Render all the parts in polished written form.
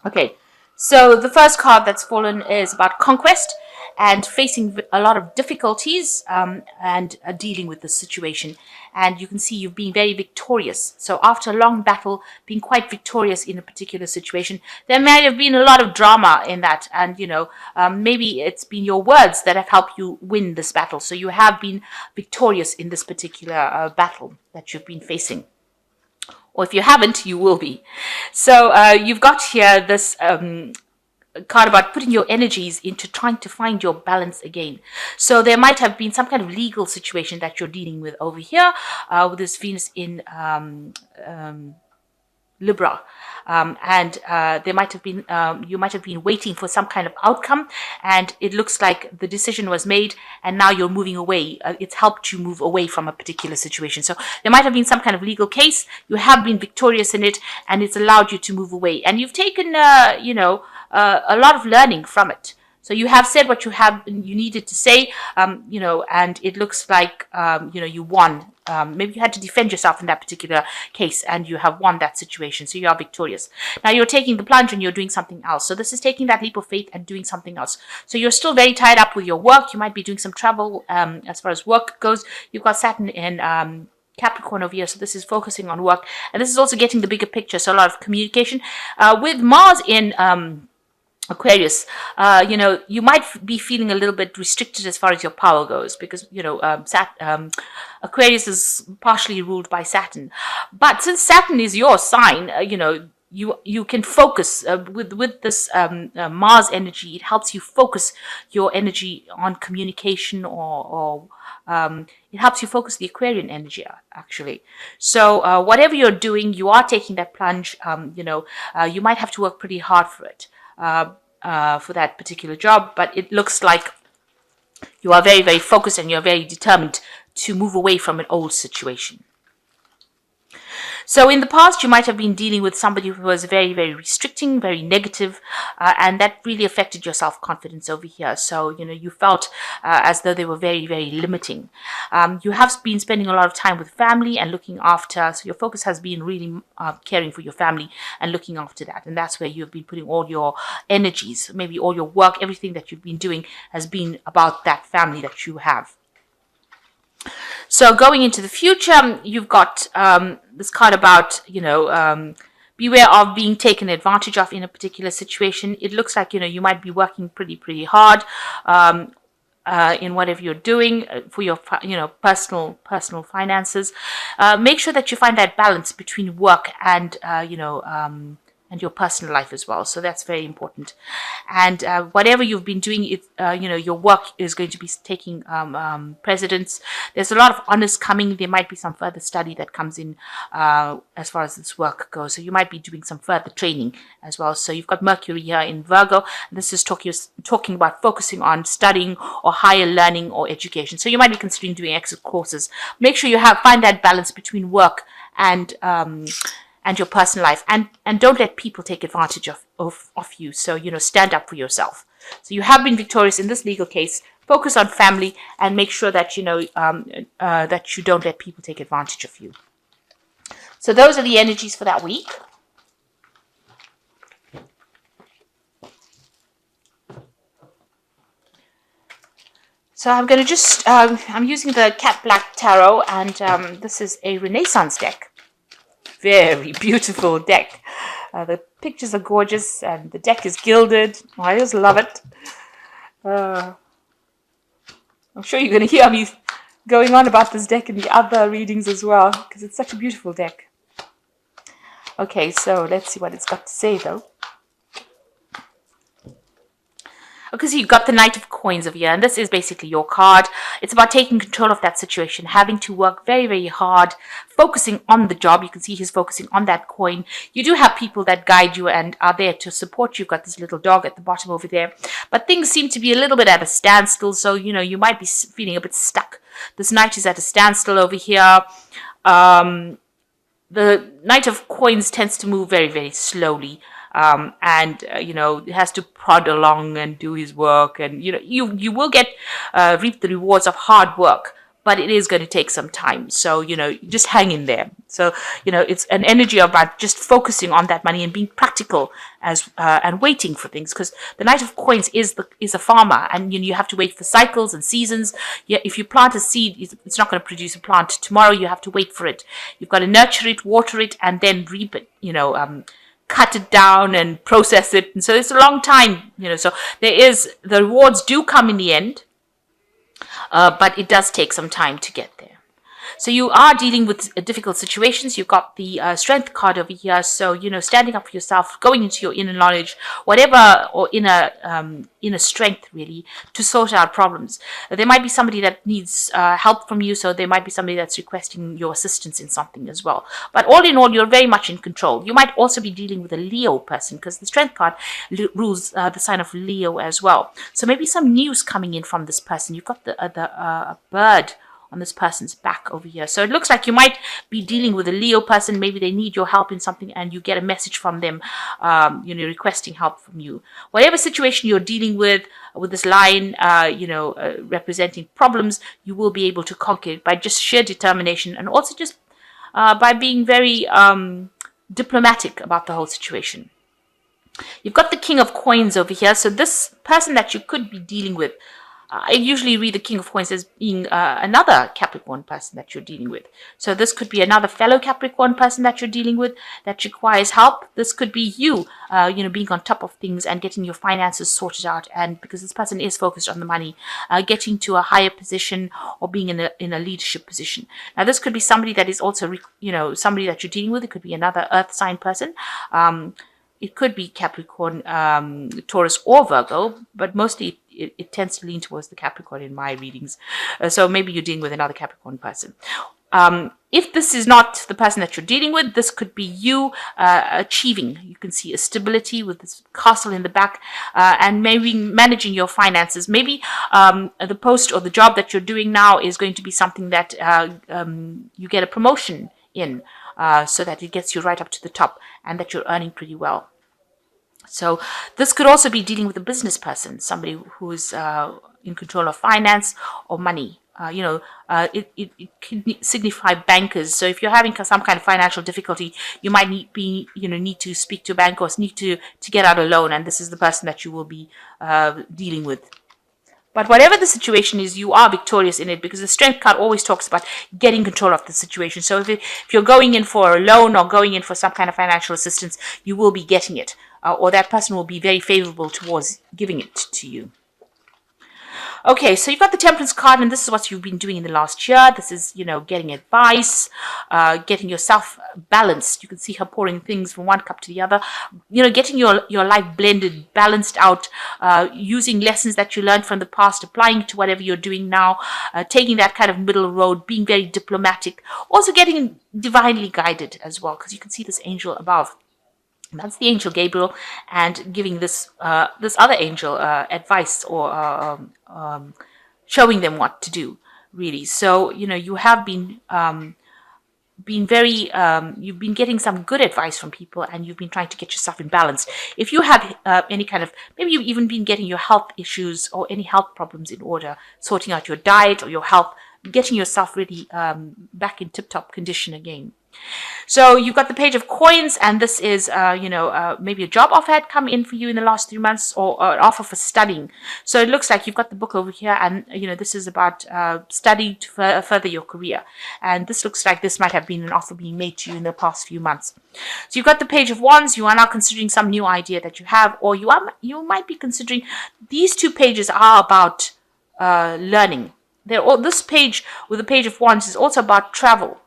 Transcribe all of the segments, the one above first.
Okay, so the first card that's fallen is about conquest and facing a lot of difficulties and dealing with the situation. And you can see you've been very victorious. So after a long battle, being quite victorious in a particular situation, there might have been a lot of drama in that. And, maybe it's been your words that have helped you win this battle. So you have been victorious in this particular battle that you've been facing. Or if you haven't, you will be. So you've got here this card about putting your energies into trying to find your balance again. So there might have been some kind of legal situation that you're dealing with over here with this Venus in Libra. And there might have been, you might have been waiting for some kind of outcome, and it looks like the decision was made, and now you're moving away. It's helped you move away from a particular situation. So there might have been some kind of legal case. You have been victorious in it, and it's allowed you to move away. And you've taken, a lot of learning from it. So you have said what you needed to say, and it looks like, you won. Maybe you had to defend yourself in that particular case, and you have won that situation. So you are victorious. Now you're taking the plunge and you're doing something else. So this is taking that leap of faith and doing something else. So you're still very tied up with your work. You might be doing some travel as far as work goes. You've got Saturn in Capricorn over here, so this is focusing on work, and this is also getting the bigger picture. So a lot of communication with Mars in Aquarius. You might be feeling a little bit restricted as far as your power goes, because Aquarius is partially ruled by Saturn. But since Saturn is your sign, you can focus with this Mars energy. It helps you focus your energy on communication, or it helps you focus the Aquarian energy, actually. So whatever you're doing, you are taking that plunge. You might have to work pretty hard for it. For that particular job, but it looks like you are very, very focused, and you're very determined to move away from an old situation. So in the past, you might have been dealing with somebody who was very, very restricting, very negative, and that really affected your self-confidence over here. So, you felt as though they were very, very limiting. You have been spending a lot of time with family and looking after, so your focus has been really caring for your family and looking after that. And that's where you've been putting all your energies, maybe all your work, everything that you've been doing has been about that family that you have. So going into the future, you've got this card about, beware of being taken advantage of in a particular situation. It looks like, you might be working pretty, pretty hard in whatever you're doing for your, personal finances. Make sure that you find that balance between work and, and your personal life as well. So that's very important. And whatever you've been doing, your work is going to be taking precedence. There's a lot of honors coming. There might be some further study that comes in as far as this work goes. So you might be doing some further training as well. So you've got Mercury here in Virgo. This is talking about focusing on studying or higher learning or education. So you might be considering doing extra courses. Make sure you find that balance between work and your personal life, and don't let people take advantage of you. So, stand up for yourself. So you have been victorious in this legal case. Focus on family and make sure that, that you don't let people take advantage of you. So those are the energies for that week. So I'm going to I'm using the Cat Black Tarot, and this is a Renaissance deck. Very beautiful deck. The pictures are gorgeous, and the deck is gilded. I just love it. I'm sure you're going to hear me going on about this deck in the other readings as well, because it's such a beautiful deck. Okay, so let's see what it's got to say, though. Okay, so you've got the Knight of Coins over here, and this is basically your card. It's about taking control of that situation, having to work very, very hard, focusing on the job. You can see he's focusing on that coin. You do have people that guide you and are there to support you. You've got this little dog at the bottom over there. But things seem to be a little bit at a standstill, so, you might be feeling a bit stuck. This Knight is at a standstill over here. The Knight of Coins tends to move very, very slowly. He has to prod along and do his work, and you will reap the rewards of hard work, but it is going to take some time. So, just hang in there. So, it's an energy about just focusing on that money and being practical and waiting for things, because the Knight of Coins is a farmer, and you have to wait for cycles and seasons. Yeah, if you plant a seed, it's not going to produce a plant tomorrow. You have to wait for it. You've got to nurture it, water it, and then reap it. Cut it down and process it, and so it's a long time. So the rewards do come in the end, but it does take some time to get there. So you are dealing with difficult situations. You've got the strength card over here. So, standing up for yourself, going into your inner knowledge, whatever, or inner strength, really, to sort out problems. There might be somebody that needs help from you. So there might be somebody that's requesting your assistance in something as well. But all in all, you're very much in control. You might also be dealing with a Leo person, because the strength card rules the sign of Leo as well. So maybe some news coming in from this person. You've got the bird on this person's back over here. So it looks like you might be dealing with a Leo person. Maybe they need your help in something, and you get a message from them, requesting help from you. Whatever situation you're dealing with this line, representing problems, you will be able to conquer it by just sheer determination, and also just by being very diplomatic about the whole situation. You've got the King of Coins over here. So this person that you could be dealing with, I usually read the King of Coins as being another Capricorn person that you're dealing with. So this could be another fellow Capricorn person that you're dealing with that requires help. This could be you, being on top of things and getting your finances sorted out. And because this person is focused on the money, getting to a higher position or being in a leadership position. Now, this could be somebody that is also, somebody that you're dealing with. It could be another earth sign person. It could be Capricorn, Taurus, or Virgo, but mostly it tends to lean towards the Capricorn in my readings. So maybe you're dealing with another Capricorn person. If this is not the person that you're dealing with, this could be you achieving. You can see a stability with this castle in the back, and maybe managing your finances. Maybe the post or the job that you're doing now is going to be something that you get a promotion in, so that it gets you right up to the top and that you're earning pretty well. So this could also be dealing with a business person, somebody who's in control of finance or money. It can signify bankers. So if you're having some kind of financial difficulty, you might need to speak to a bank, or need to get out a loan, and this is the person that you will be dealing with. But whatever the situation is, you are victorious in it, because the strength card always talks about getting control of the situation. So if you're going in for a loan or going in for some kind of financial assistance, you will be getting it, or that person will be very favorable towards giving it to you. Okay, so you've got the Temperance card, and this is what you've been doing in the last year. This is, getting advice, getting yourself balanced. You can see her pouring things from one cup to the other, getting your life blended, balanced out, using lessons that you learned from the past, applying to whatever you're doing now, taking that kind of middle road, being very diplomatic, also getting divinely guided as well, because you can see this angel above. That's the angel Gabriel, and giving this other angel advice, or showing them what to do, really. So you have been very you've been getting some good advice from people, and you've been trying to get yourself in balance. If you have any kind of, maybe you've even been getting your health issues or any health problems in order, sorting out your diet or your health, getting yourself really back in tip-top condition again. So you've got the Page of Coins, and this is, maybe a job offer had come in for you in the last 3 months, or an offer for studying. So it looks like you've got the book over here, and, this is about studying to further your career. And this looks like this might have been an offer being made to you in the past few months. So you've got the Page of Wands. You are now considering some new idea that you have, or you might be considering. These two pages are about learning. This page with the Page of Wands is also about travel.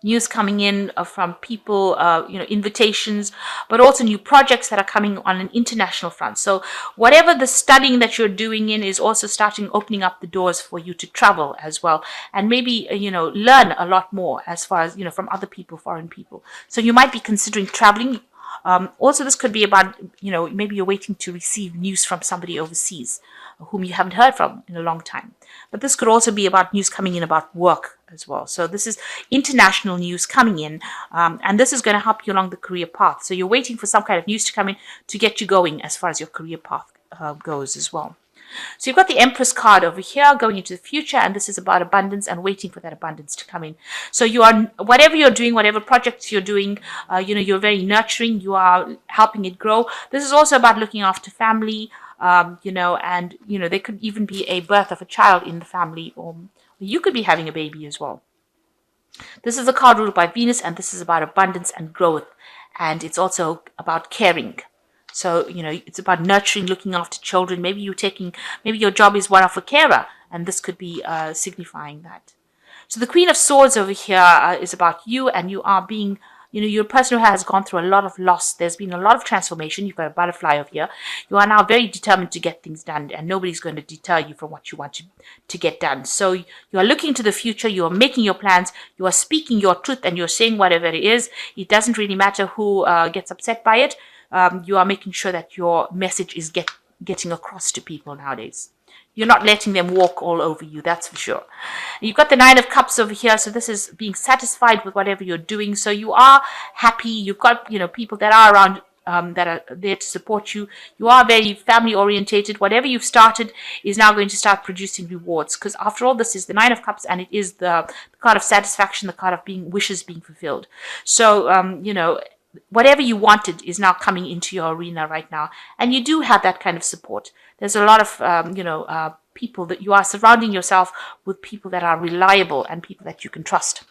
News coming in from people, invitations, but also new projects that are coming on an international front. So whatever the studying that you're doing in is also opening up the doors for you to travel as well. And maybe, learn a lot more as far as, from other people, foreign people. So you might be considering traveling. Also, this could be about, maybe you're waiting to receive news from somebody overseas whom you haven't heard from in a long time. But this could also be about news coming in about work as well. So this is international news coming in, and this is going to help you along the career path. So you're waiting for some kind of news to come in to get you going as far as your career path goes as well. So you've got the Empress card over here going into the future, and this is about abundance and waiting for that abundance to come in. So you are, whatever you're doing, whatever projects you're doing, you're very nurturing, you are helping it grow. This is also about looking after family, and there could even be a birth of a child in the family, or you could be having a baby as well. This is a card ruled by Venus, and this is about abundance and growth, and it's also about caring. So, it's about nurturing, looking after children. Maybe your job is one of a carer, and this could be signifying that. So the Queen of Swords over here is about you, and you are being, you're a person who has gone through a lot of loss. There's been a lot of transformation. You've got a butterfly over here. You are now very determined to get things done, and nobody's going to deter you from what you want to get done. So you are looking to the future. You are making your plans. You are speaking your truth, and you're saying whatever it is. It doesn't really matter who gets upset by it. You are making sure that your message is getting across to people nowadays. You're not letting them walk all over you, that's for sure. You've got the Nine of Cups over here, so this is being satisfied with whatever you're doing. So you are happy. You've got, people that are around that are there to support you. You are very family orientated. Whatever you've started is now going to start producing rewards, because after all, this is the Nine of Cups, and it is the card of satisfaction, the card of wishes being fulfilled. So, whatever you wanted is now coming into your arena right now, and you do have that kind of support. There's a lot of people that you are surrounding yourself with, people that are reliable and people that you can trust,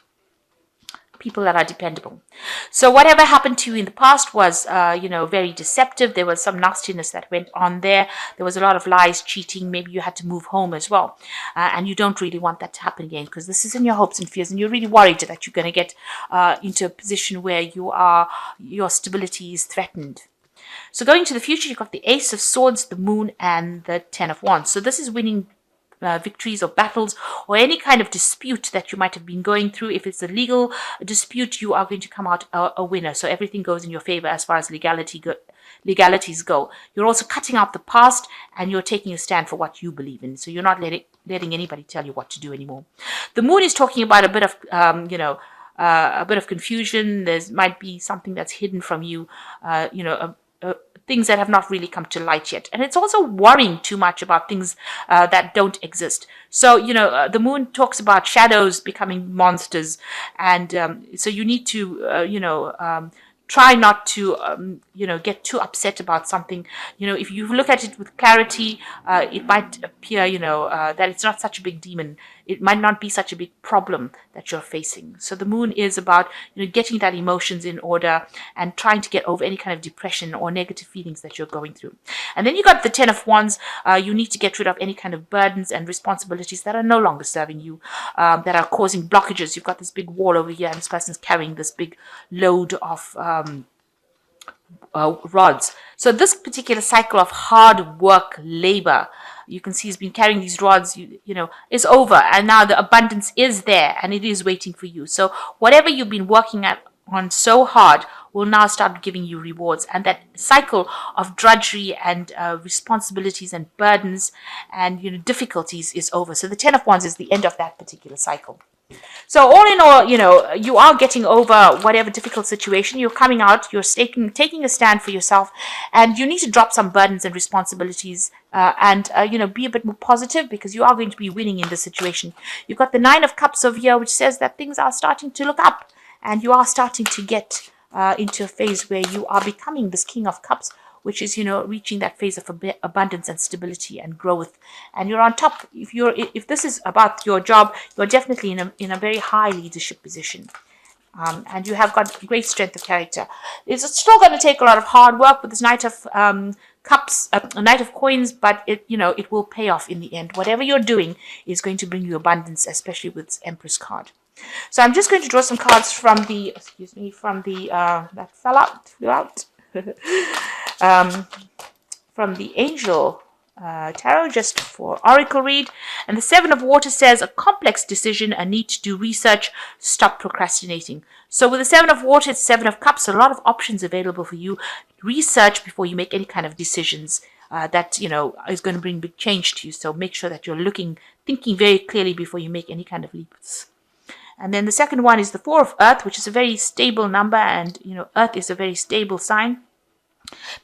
people that are dependable. So whatever happened to you in the past was very deceptive. There was some nastiness that went on there. There was a lot of lies, cheating. Maybe you had to move home as well, and you don't really want that to happen again, because this is in your hopes and fears, and you're really worried that you're going to get into a position where your stability is threatened. So going to the future, you've got the Ace of Swords, the Moon, and the Ten of Wands. So this is winning victories or battles, or any kind of dispute that you might have been going through. If it's a legal dispute, you are going to come out a winner. So everything goes in your favor as far as legalities go. You're also cutting out the past, and you're taking a stand for what you believe in. So you're not letting anybody tell you what to do anymore. The Moon is talking about a bit of a bit of confusion. There might be something that's hidden from you, things that have not really come to light yet. And it's also worrying too much about things that don't exist. So, the Moon talks about shadows becoming monsters. And so you need to, try not to, get too upset about something. If you look at it with clarity, it might appear, that it's not such a big demon. It might not be such a big problem that you're facing. So the Moon is about, getting that emotions in order and trying to get over any kind of depression or negative feelings that you're going through. And then you got the Ten of Wands. You need to get rid of any kind of burdens and responsibilities that are no longer serving you, that are causing blockages. You've got this big wall over here, and this person's carrying this big load of rods. So this particular cycle of hard work, labor, you can see he's been carrying these rods, is over, and now the abundance is there, and it is waiting for you. So whatever you've been working on so hard will now start giving you rewards, and that cycle of drudgery and responsibilities and burdens and difficulties is over. So the Ten of Wands is the end of that particular cycle. So all in all, you are getting over whatever difficult situation. You're coming out, you're taking a stand for yourself, and you need to drop some burdens and responsibilities and be a bit more positive, because you are going to be winning in this situation. You've got the Nine of Cups over here, which says that things are starting to look up, and you are starting to get into a phase where you are becoming this King of Cups, which is, reaching that phase of abundance and stability and growth. And you're on top. If this is about your job, you're definitely in a very high leadership position. And you have got great strength of character. It's still going to take a lot of hard work with this Knight of Cups, Knight of Coins, but it will pay off in the end. Whatever you're doing is going to bring you abundance, especially with this Empress card. So I'm just going to draw some cards from the, that flew out. From the Angel Tarot, just for Oracle read. And the Seven of Water says, a complex decision, a need to do research, stop procrastinating. So with the Seven of Water, it's Seven of Cups, a lot of options available for you. Research before you make any kind of decisions that, is going to bring big change to you. So make sure that you're thinking very clearly before you make any kind of leaps. And then the second one is the Four of Earth, which is a very stable number, and Earth is a very stable sign.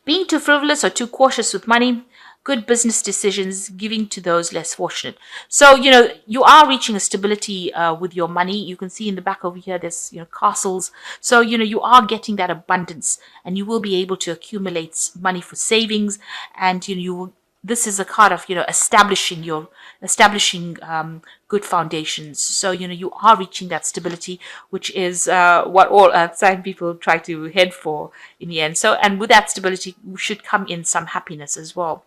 Being too frivolous or too cautious with money, good business decisions, giving to those less fortunate. So, you are reaching a stability with your money. You can see in the back over here, there's, castles. So, you are getting that abundance, and you will be able to accumulate money for savings. And, this is a card of, establishing good foundations. So, you are reaching that stability, which is what all earth sign people try to head for in the end. So, and with that stability should come in some happiness as well.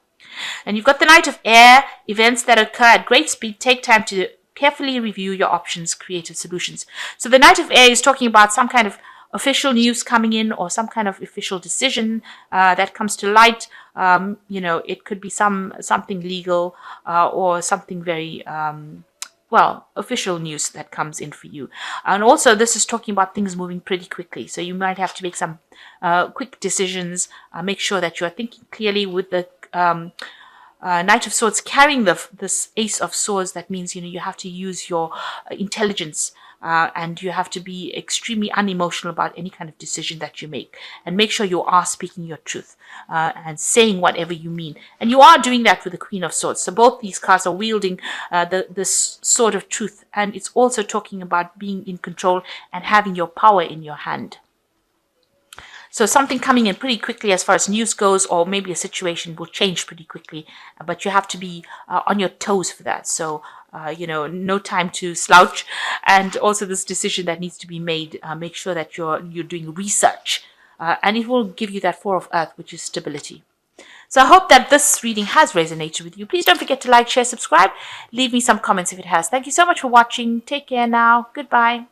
And you've got the Knight of Air. Events that occur at great speed take time to carefully review your options, creative solutions. So the Knight of Air is talking about some kind of official news coming in, or some kind of official decision that comes to light. It could be something legal, or something very official news that comes in for you. And also, this is talking about things moving pretty quickly. So you might have to make some quick decisions. Make sure that you are thinking clearly with the Knight of Swords carrying this Ace of Swords. That means, you have to use your intelligence. And you have to be extremely unemotional about any kind of decision that you make, and make sure you are speaking your truth and saying whatever you mean. And you are doing that with the Queen of Swords. So both these cards are wielding this sword of truth, and it's also talking about being in control and having your power in your hand. So something coming in pretty quickly as far as news goes, or maybe a situation will change pretty quickly, but you have to be on your toes for that. So, no time to slouch. And also this decision that needs to be made, make sure that you're doing research, and it will give you that Four of Earth, which is stability. So I hope that this reading has resonated with you. Please don't forget to like, share, subscribe. Leave me some comments if it has. Thank you so much for watching. Take care now. Goodbye.